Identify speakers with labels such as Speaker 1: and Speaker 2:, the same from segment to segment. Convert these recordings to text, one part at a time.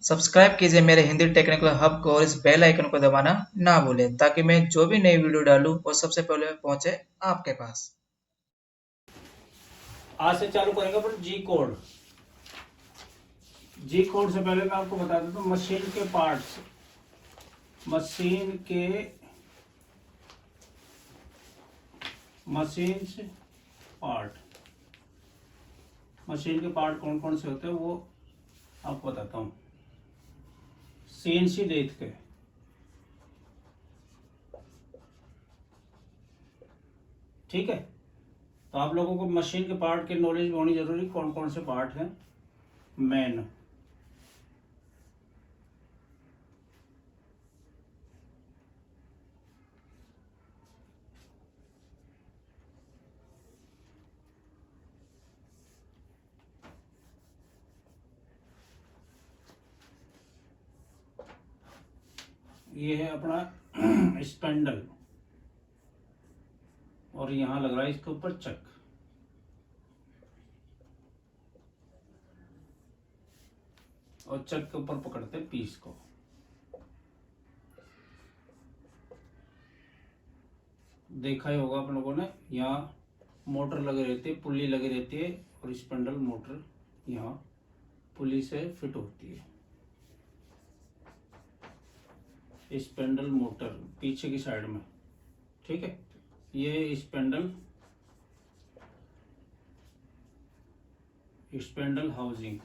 Speaker 1: Subscribe कीजिए मेरे Hindi technical hub को और इस बेल आइकन को दबाना ना भूलें ताकि मैं जो भी नई वीडियो डालूं वो सबसे पहले पहुंचे आपके पास।
Speaker 2: आज से चालू करेंगे अपन जी कोड। जी कोड से पहले मैं आपको बता देता हूँ मशीन के पार्ट्स। मशीन के पार्ट कौन कौन से होते हैं वो आपको बताता हूँ। सीएनसी लेथ के, ठीक है। तो आप लोगों को मशीन के पार्ट की नॉलेज होनी जरूरी, कौन कौन से पार्ट हैं मेन। ये है अपना स्पेंडल और यहां लग रहा है इसके ऊपर चक। और चक के ऊपर पकड़ते हैं पीस को। देखा ही होगा आप लोगों ने, यहाँ मोटर लगे रहती है, पुल्ली लगी रहती है और स्पेंडल मोटर यहाँ पुल्ली से फिट होती है। स्पेंडल मोटर पीछे की साइड में, ठीक है। ये स्पेंडल हाउसिंग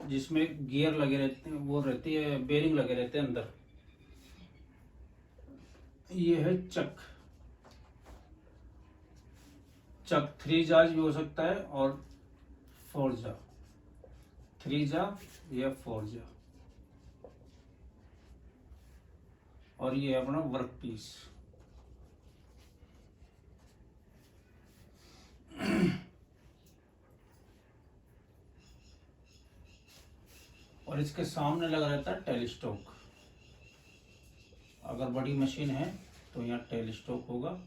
Speaker 2: जिसमें गियर लगे रहते हैं, वो रहती है, बेरिंग लगे रहते हैं अंदर। ये है चक। चक 3 जाज भी हो सकता है और 4 जा, 3 जा या 4 जा। और ये अपना वर्क पीस। और इसके सामने लगा रहता है टेलीस्टोक। अगर बड़ी मशीन है तो यहाँ टेलीस्टोक होगा।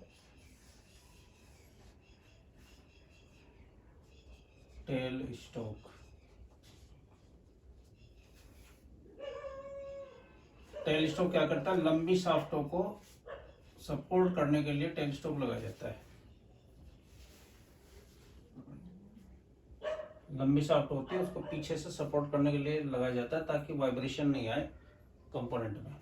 Speaker 2: टेलीस्टोक क्या करता है, लंबी शाफ्टों को सपोर्ट करने के लिए टेलीस्टोक लगाया जाता है। लंबी शाफ्ट होती है, उसको पीछे से सपोर्ट करने के लिए लगाया जाता है ताकि वाइब्रेशन नहीं आए कंपोनेंट में।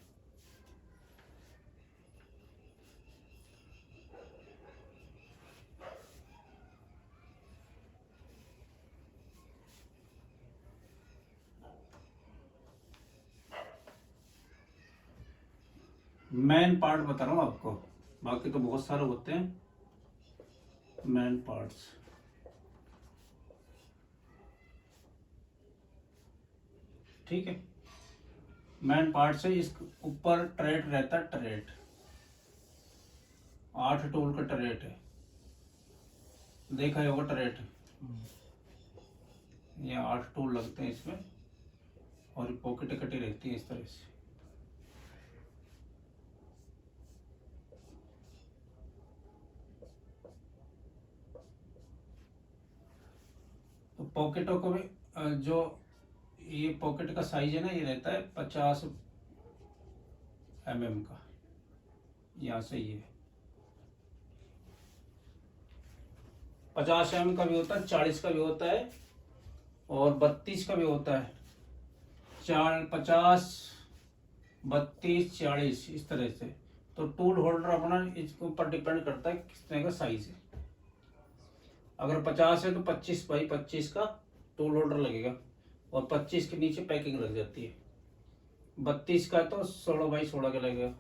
Speaker 2: मेन पार्ट बता रहा हूँ आपको, बाकी तो बहुत सारे होते हैं मेन पार्ट्स। ठीक है, मेन पार्ट से इस ऊपर ट्रेट रहता है। ट्रेट 8 टूल का ट्रेट है, देखा ही होगा ट्रेट। ये 8 टूल लगते हैं इसमें और पॉकेट कटी रहती है इस तरह से। तो पॉकेटों को भी जो ये पॉकेट का साइज है ना, ये रहता है 50 mm का। यहाँ से ये 50 mm का भी होता है, 40 का भी होता है और 32 का भी होता है। 50, 32, 40 इस तरह से। तो टूल होल्डर अपना इसके ऊपर डिपेंड करता है किस तरह का साइज है। अगर 50 है तो 25 बाई 25 का टूल होल्डर लगेगा और 25 के नीचे पैकिंग लग जाती है। 32 का तो 16 बाई 16 का लगेगा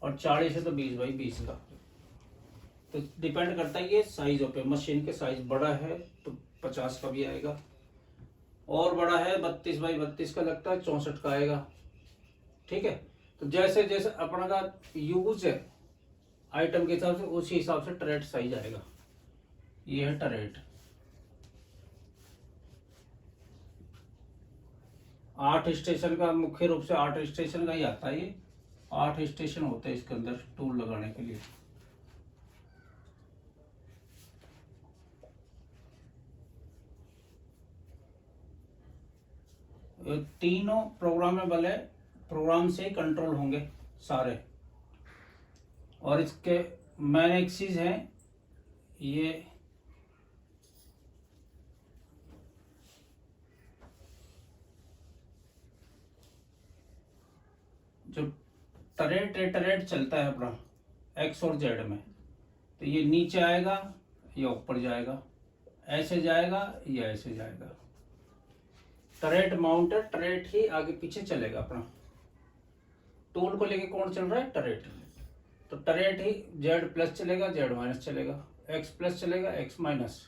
Speaker 2: और 40 है तो 20 बाई 20 का। तो डिपेंड करता है ये साइजों पे। मशीन के साइज बड़ा है तो 50 का भी आएगा, और बड़ा है 32 बाई 32 का लगता है, 64 का आएगा। ठीक है, तो जैसे जैसे अपना का यूज है आइटम के हिसाब से, उसी हिसाब से टरेट साइज आएगा। ये है टरेट। 8 स्टेशन का, मुख्य रूप से 8 स्टेशन का ही आता है ये। 8 स्टेशन होते हैं इसके अंदर टूल लगाने के लिए। ये तीनों प्रोग्रामेबल है, प्रोग्राम से ही कंट्रोल होंगे सारे। और इसके मेन एक्सिस है ये जो टरेट चलता है अपना एक्स और जेड में, तो ये नीचे आएगा या ऊपर जाएगा, ऐसे जाएगा या ऐसे जाएगा। टरेट माउंटेड, टरेट ही आगे पीछे चलेगा अपना। टूल को लेके कौन चल रहा है? टरेट। तो टरेट ही जेड प्लस चलेगा, जेड माइनस चलेगा, एक्स प्लस चलेगा, एक्स माइनस।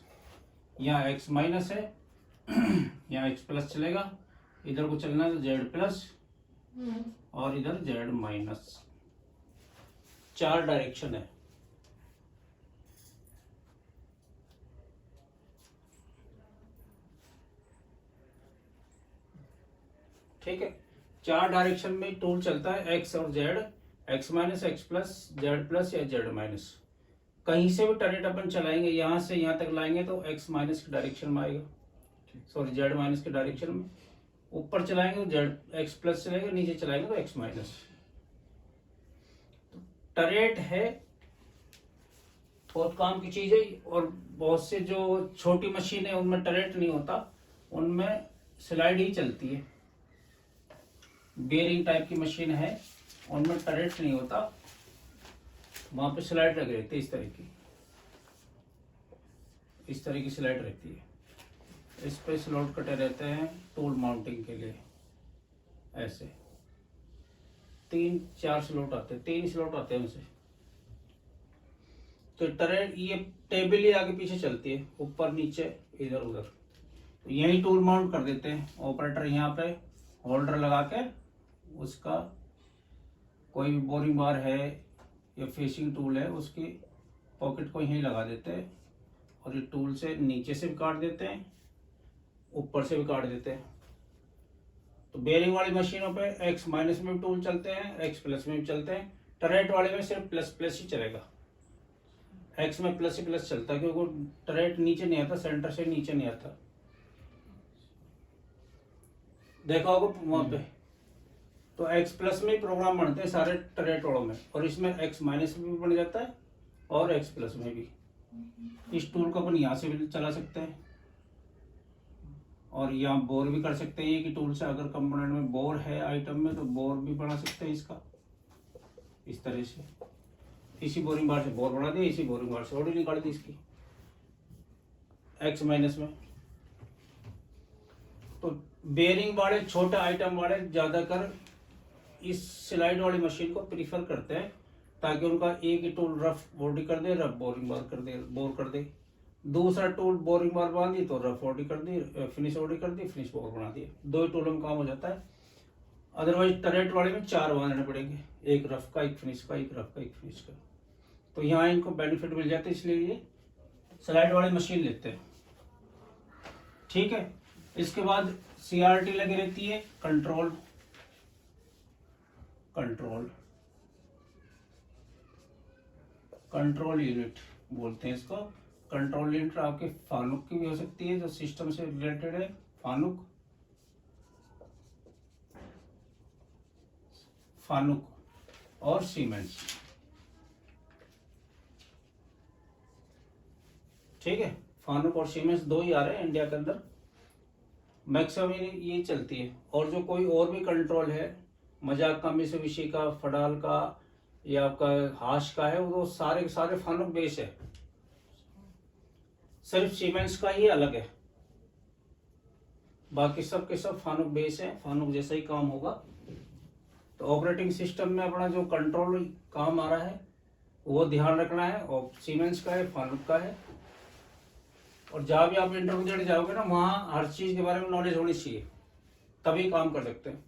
Speaker 2: यहाँ एक्स माइनस है यहाँ एक्स प्लस चलेगा, इधर को चलना है तो जेड प्लस और इधर जेड माइनस। 4 डायरेक्शन है। ठीक है, 4 डायरेक्शन में टूल चलता है, एक्स और Z, x minus, x plus, Z plus या जेड माइनस। कहीं से भी टरेट अपन चलाएंगे, यहाँ से यहाँ तक लाएंगे तो एक्स माइनस की डायरेक्शन में आएगा, सॉरी जेड माइनस की डायरेक्शन में। ऊपर चलाएंगे तो जेड एक्स प्लस चलेगा, नीचे चलाएंगे तो एक्स माइनस। टरेट है, बहुत काम की चीज है। और बहुत से जो छोटी मशीन है उनमें टरेट नहीं होता, उनमें स्लाइड ही चलती है। बेरिंग टाइप की मशीन है, उनमें टरेट नहीं होता, वहां पे स्लाइड लगी रहती है, इस तरह की स्लाइड रहती है। इस पे स्लॉट कटे रहते हैं टूल माउंटिंग के लिए। ऐसे 3-4 स्लॉट आते हैं, 3 स्लॉट आते हैं उनसे। तो टरेट ये टेबल ही आगे पीछे चलती है, ऊपर नीचे इधर उधर। तो यही टूल माउंट कर देते हैं ऑपरेटर, यहाँ पे होल्डर लगा के उसका कोई भी बोरिंग बार है या फिशिंग टूल है उसकी पॉकेट को यहीं लगा देते हैं। और ये टूल से नीचे से भी काट देते हैं, ऊपर से भी काट देते हैं। तो बेरिंग वाली मशीनों पे एक्स माइनस में भी टूल चलते हैं, एक्स प्लस में भी चलते हैं। टरेट वाले में सिर्फ प्लस प्लस ही चलेगा, एक्स में प्लस ही प्लस चलता है, क्योंकि टरेट नीचे नहीं आता, सेंटर से नीचे नहीं आता। देखा होगा वहां पे। तो एक्स प्लस में ही प्रोग्राम बनते हैं सारे टरेट वालों में, और इसमें एक्स माइनस में भी बन जाता है और एक्स प्लस में भी। इस टूल को अपन यहाँ से भी चला सकते हैं और यहाँ बोर भी कर सकते हैं। कि टूल से अगर कंपोनेंट में बोर है आइटम में तो बोर भी बना सकते हैं इसका, इस तरह से। इसी बोरिंग बार से बोर बना दिया, इसी बोरिंग बार से ओडी निकाल दी इसकी एक्स माइनस में। तो बेरिंग वाले छोटे आइटम वाले ज्यादातर इस स्लाइड वाली मशीन को प्रीफर करते हैं, ताकि उनका एक ही टूल रफ बॉडी कर दे, रफ बोरिंग बार कर दे, बोर कर दे। दूसरा टूल बोरिंग बार बांध दी तो रफ बॉडी कर दी, फिनिश बॉडी कर दी, फिनिश बोर बना दिया। 2 ही टूलों में काम हो जाता है। अदरवाइज टरेट वाले में 4 बांधने पड़ेंगे, एक रफ का, एक फिनिश का, एक रफ का, एक फिनिश का। तो यहाँ इनको बेनिफिट मिल जाता है, इसलिए ये स्लाइड वाली मशीन लेते हैं। ठीक है, इसके बाद CRT लगी रहती है, कंट्रोल यूनिट बोलते हैं इसको। कंट्रोल यूनिट आपके फानुक की भी हो सकती है, जो सिस्टम से रिलेटेड है, फानुक और सीमेंस। ठीक है, फानुक और सीमेंस 2 ही आ रहे हैं इंडिया के अंदर, मैक्सिमम ये चलती है। और जो कोई और भी कंट्रोल है, मजाक का, मित्सुबिशी का, फडाल का या आपका हाश का है, वो सारे के सारे फानुक बेस है। सिर्फ सीमेंस का ही अलग है, बाकी सब के सब फानुक बेस है, फानुक जैसा ही काम होगा। तो ऑपरेटिंग सिस्टम में अपना जो कंट्रोल काम आ रहा है वो ध्यान रखना है, और सीमेंस का है, फानुक का है। और जहाँ भी आप इंटरव्यू देने जाओगे ना, वहाँ हर चीज के बारे में नॉलेज होनी चाहिए, तभी काम कर सकते हैं।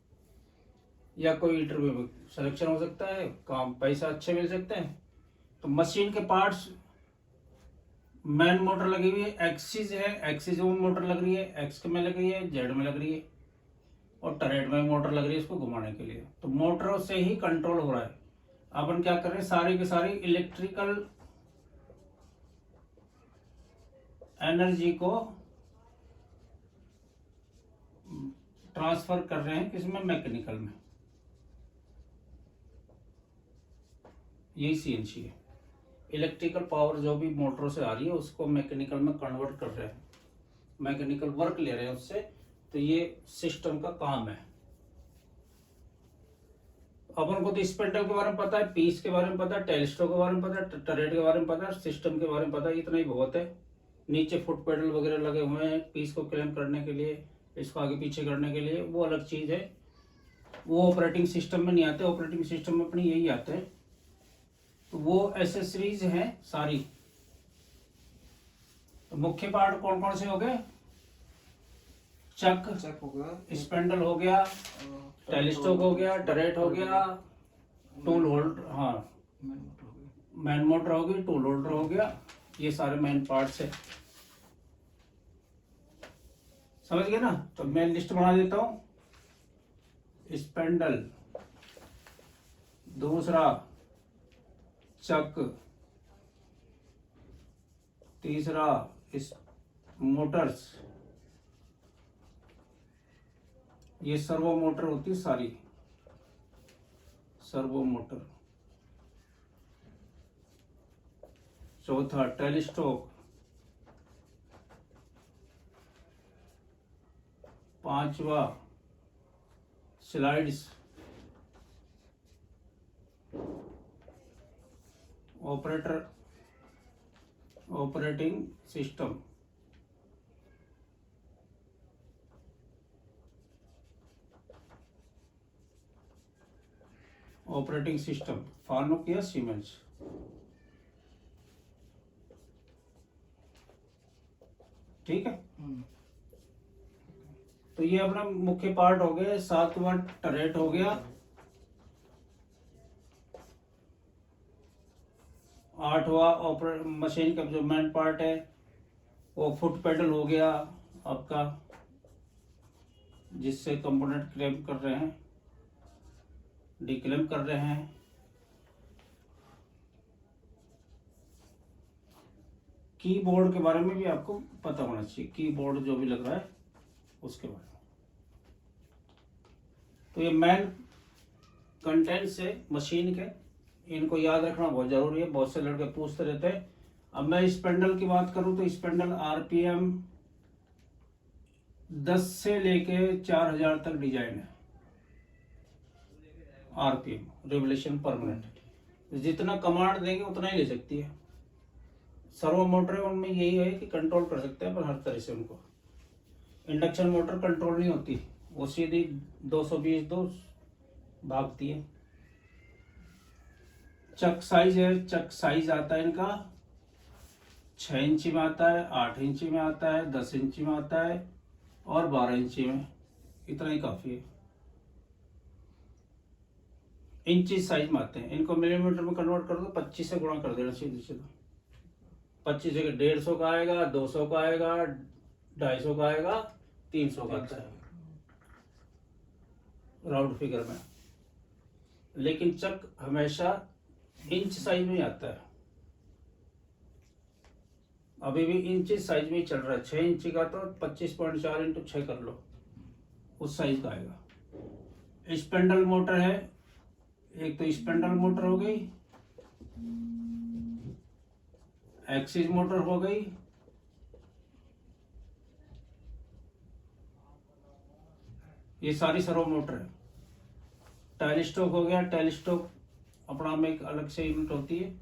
Speaker 2: या कोई इंटरव्यू में सिलेक्शन हो सकता है, काम पैसा अच्छे मिल सकते हैं। तो मशीन के पार्ट्स, मैन मोटर लगी हुई है, एक्सिस है, एक्सिस में मोटर लग रही है, एक्स में लग रही है, जेड में लग रही है, और टरेट में मोटर लग रही है इसको घुमाने के लिए। तो मोटरों से ही कंट्रोल हो रहा है। अपन क्या कर रहे हैं, सारी की सारी इलेक्ट्रिकल एनर्जी को ट्रांसफर कर रहे हैं किसमें, मैकेनिकल में। यही सीएनसी है। इलेक्ट्रिकल पावर जो भी मोटरों से आ रही है उसको मैकेनिकल में कन्वर्ट कर रहे हैं, मैकेनिकल वर्क ले रहे हैं उससे। तो ये सिस्टम का काम है। अपन को तो स्पेंडल के बारे में पता है, पीस के बारे में पता है, टेलिस्टो के बारे में पता है, टरेट के बारे में पता है, सिस्टम के बारे में पता है, इतना ही बहुत है। नीचे फुट पेडल वगैरह लगे हुए हैं पीस को क्लेम करने के लिए, इसको आगे पीछे करने के लिए, वो अलग चीज है। वो ऑपरेटिंग सिस्टम में नहीं आते, ऑपरेटिंग सिस्टम में अपनी यही आते हैं। तो वो एसेसरीज हैं सारी। तो मुख्य पार्ट कौन कौन से हो गए, चक
Speaker 1: हो गया,
Speaker 2: स्पेंडल हो गया, टेलिस्टोक हो गया, टरेट हो गया, टूल होल्डर, हाँ मैन मोटर हो गई, टूल होल्डर हो गया। ये सारे मेन पार्ट्स है, समझ गए ना। तो मैं लिस्ट बना देता हूं। स्पेंडल, दूसरा चक, तीसरा इस मोटर्स, ये सर्वो मोटर होती है सारी, सर्वो मोटर। चौथा टेलिस्टोक, पांचवा slides, operating system, operating system फानुक या सीमेंस। ठीक है। तो ये अपना मुख्य पार्ट हो गए। सातवां टरेट हो गया, आठवां मशीन का जो मेन पार्ट है वो फुट पेडल हो गया आपका, जिससे कंपोनेंट क्लेम कर रहे हैं, डिक्लेम कर रहे हैं। कीबोर्ड के बारे में भी आपको पता होना चाहिए, कीबोर्ड जो भी लग रहा है उसके बारे में। तो ये मेन कंटेंट्स है मशीन के, इनको याद रखना बहुत जरूरी है, बहुत से लड़के पूछते रहते हैं। अब मैं स्पेंडल की बात करूं तो स्पेंडल आरपीएम 10 से लेके 4000 तक डिजाइन है। आरपीएम रिवोल्यूशन पर मिनट, जितना कमांड देंगे उतना ही ले सकती है। सर्वो मोटर उनमें यही है कि कंट्रोल कर सकते हैं पर हर तरह से उनको। इंडक्शन मोटर कंट्रोल नहीं होती, वो सीधी 220 दो भागती है। चक साइज है, चक साइज आता है इनका 6 इंची में आता है, 8 इंची में आता है, 10 इंची में आता है और 12 इंची में। इतना ही काफी है। इंची साइज में आते हैं, इनको मिलीमीटर में कन्वर्ट कर दो, 25 से गुणा कर देना सीधे सीधा। 25 जगह 150 का आएगा, 200 का आएगा, 250 का आएगा, 300 का आता है राउंड फिगर में। लेकिन चक हमेशा इंच साइज में आता है। अभी भी इंच साइज में ही चल रहा है। 6 इंची का तो 25.4 इंटू 6 कर लो, उस साइज का आएगा। स्पेंडल मोटर है, एक तो स्पेंडल मोटर हो गई, एक्सिस मोटर हो गई, ये सारी सर्वो मोटर है। टेलिस्टोक हो गया, टेलिस्टोक अपना में एक अलग से यूनिट होती है।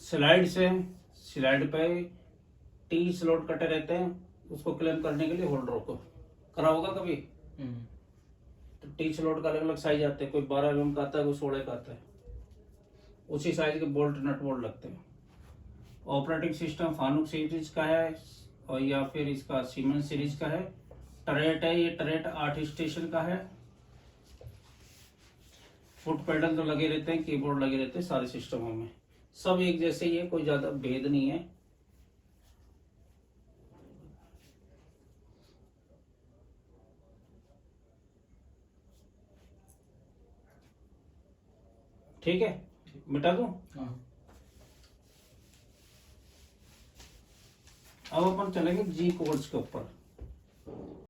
Speaker 2: स्लाइड से, स्लाइड पे टी स्लॉट कटे रहते हैं, उसको क्लेम करने के लिए होल्डर को करा होगा कभी। तो टी स्लॉट का अलग अलग साइज आते हैं, कोई 12 mm का आता है, कोई 16 का आता है। उसी साइज के बोल्ट नट बोल्ट लगते हैं। ऑपरेटिंग सिस्टम फानुक सीरीज का है और या फिर इसका सीमेंस सीरीज का है। टरेट है, ये टरेट 8 स्टेशन का है। फुट पेडल तो लगे रहते हैं, कीबोर्ड लगे रहते हैं सारे सिस्टमों में, सब एक जैसे ही है, कोई ज्यादा भेद नहीं है। ठीक है, मिटा दूं।
Speaker 1: हाँ।
Speaker 2: अब अपन चलेंगे जी कोड्स के ऊपर।